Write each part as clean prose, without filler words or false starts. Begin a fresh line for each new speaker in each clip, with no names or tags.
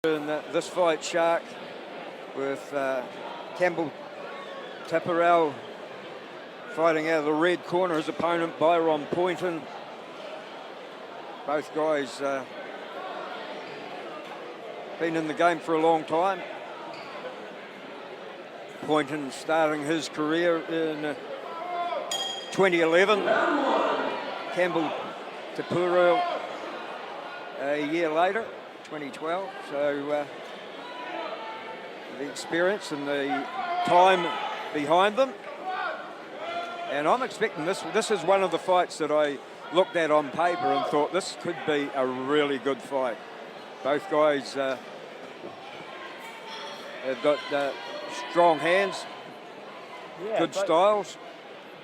In this fight, Shark, with Campbell Tapparel fighting out of the red corner, his opponent Byron Pointon. Both guys been in the game for a long time. Pointon starting his career in 2011. Campbell Tapparel a year later, 2012. So the experience and the time behind them. And I'm expecting this is one of the fights that I looked at on paper and thought this could be a really good fight. Both guys have got strong hands, good styles.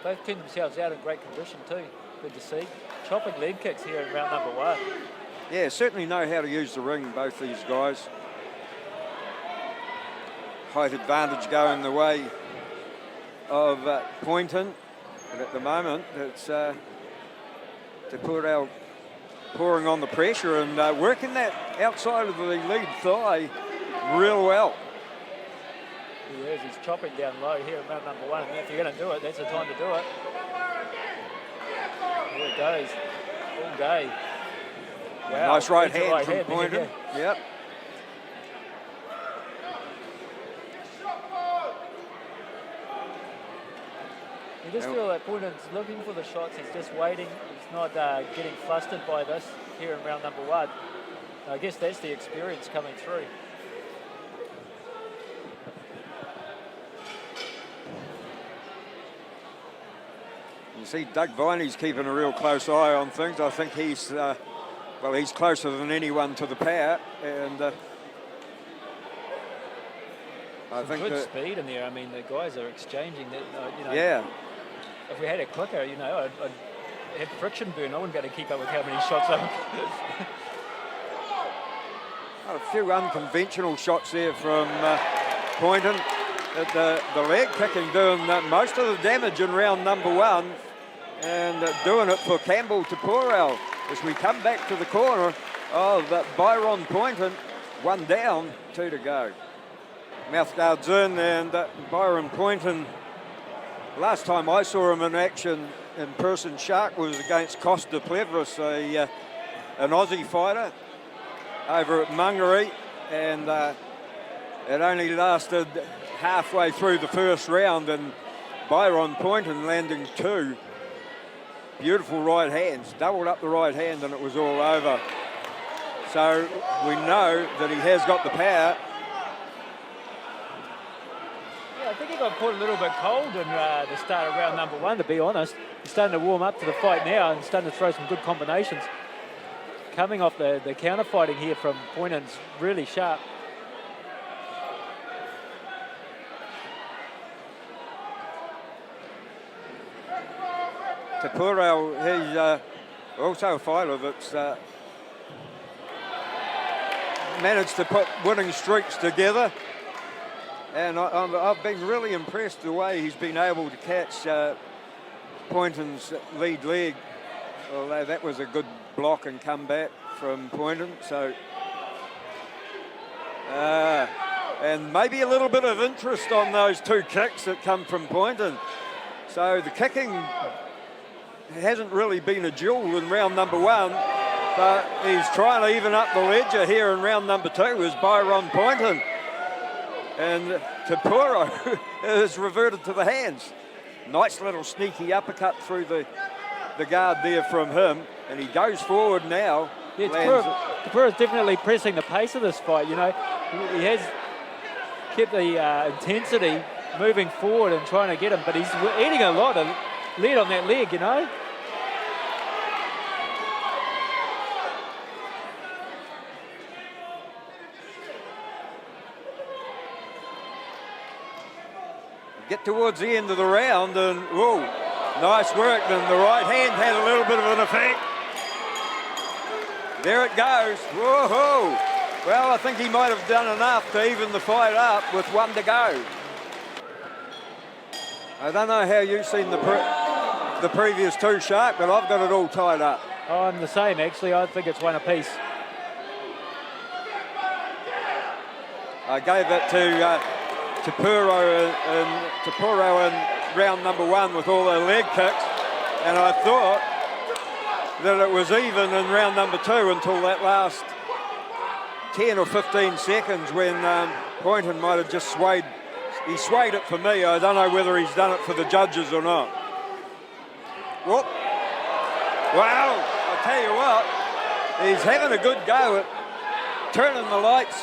Both turned themselves out in great condition too. Good to see. Chopping leg kicks here in round number 1.
Yeah, certainly know how to use the ring, both these guys. Height advantage going the way of Pointon. And at the moment, it's Tapparel pouring on the pressure and working that outside of the lead thigh real well.
He is. He's chopping down low here in round number 1. And if you're going to do it, that's the time to do it. Here it goes. All day. Wow.
Nice right hand from Pointon. Yep.
You just feel that Pointon's looking for the shots. He's just waiting. He's not getting flustered by this here in round number 1. I guess that's the experience coming through.
You see Doug Viney's keeping a real close eye on things. I think he's he's closer than anyone to the power, and I think
good speed in there. I mean, the guys are exchanging that.
Yeah.
If we had a clicker, I'd have friction burn. I wouldn't be able to keep up with how many shots I'm.
A few unconventional shots there from Pointon. The leg kicking doing most of the damage in round number 1, and doing it for Campbell Tapparel as we come back to the corner of Byron Pointon. 1 down, 2 to go. Mouth guards in, and Byron Pointon, last time I saw him in action in person, Shark, was against Costa Plevris, an Aussie fighter over at Mungari, and it only lasted halfway through the first round, and Byron Pointon landing 2 beautiful right hands, doubled up the right hand, and it was all over. So we know that he has got the power.
I think he got caught a little bit cold in the start of round number 1, to be honest. He's starting to warm up to the fight now and starting to throw some good combinations. Coming off the counter fighting here from Pointon's really sharp.
Tapparel, he's also a fighter that's managed to put winning streaks together. And I've been really impressed the way he's been able to catch Pointon's lead leg, although that was a good block and comeback from Pointon. So, and maybe a little bit of interest on those 2 kicks that come from Pointon. So the kicking hasn't really been a jewel in round number 1, but he's trying to even up the ledger here in round number 2 is Byron Pointon. And Tapparel has reverted to the hands. Nice little sneaky uppercut through the guard there from him, and he goes forward now.
Yeah, Tapparel's definitely pressing the pace of this fight. He has kept the intensity moving forward and trying to get him, but he's eating a lot of lead on that leg,
Get towards the end of the round, and whoa, nice work. And the right hand had a little bit of an effect. There it goes. Whoa! Well, I think he might have done enough to even the fight up with 1 to go. I don't know how you've seen the previous 2, Shark, but I've got it all tied up.
Oh, I'm the same, actually. I think it's 1 apiece.
I gave it to Puro in round number 1 with all their leg kicks, and I thought that it was even in round number 2 until that last 10 or 15 seconds when Pointon might have just swayed. He swayed it for me. I don't know whether he's done it for the judges or not. Whoop. Wow, I'll tell you what, he's having a good go at turning the lights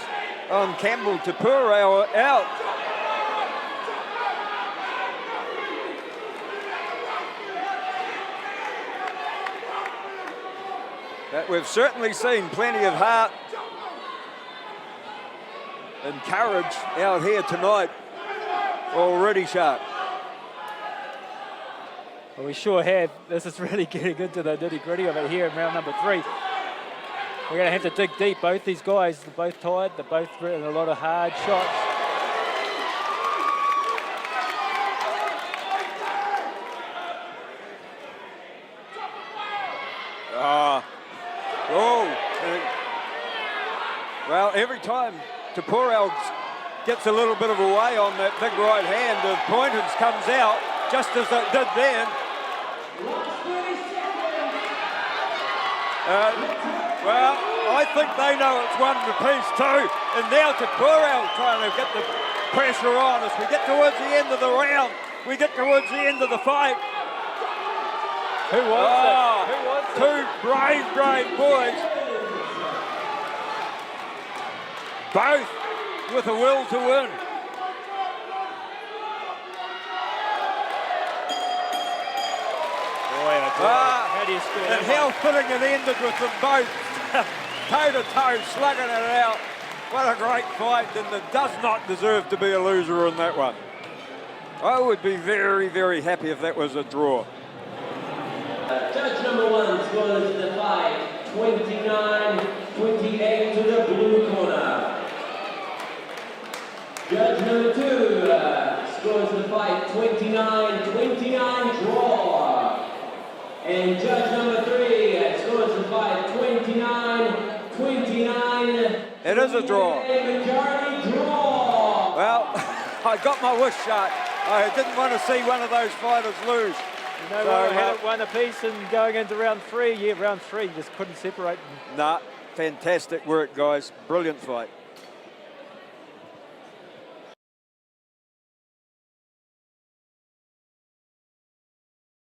on Campbell to Puro out. But we've certainly seen plenty of heart and courage out here tonight already, Sharp.
Well, we sure have. This is really getting into the nitty-gritty of it here in round number 3. We're going to have to dig deep. Both these guys, they're both tired. They're both in a lot of hard shots.
Well, every time Tapurel gets a little bit of a way on that big right hand of Pointon's comes out, just as it did then. Well, I think they know it's one apiece too. And now Tapurel trying to get the pressure on as we get towards the end of the round. We get towards the end of the fight.
Who wants it? Who wants it?
Two brave boys. Both with a will to win.
Boy, how do you score
and how fitting it ended with them both toe-to-toe slugging it out. What a great fight, and it does not deserve to be a loser in that one. I would be very, very happy if that was a draw.
Judge number 1 scores the fight 29-28 to the blue corner. Judge number 2 scores the fight 29-29 draw. And judge number 3 scores the fight 29-29.
It is a draw.
Majority draw.
Well, I got my wish shot. I didn't want to see one of those fighters lose.
You know what, we had it one apiece and going into round 3. Yeah, round 3, you just couldn't separate them.
Nah, fantastic work, guys. Brilliant fight.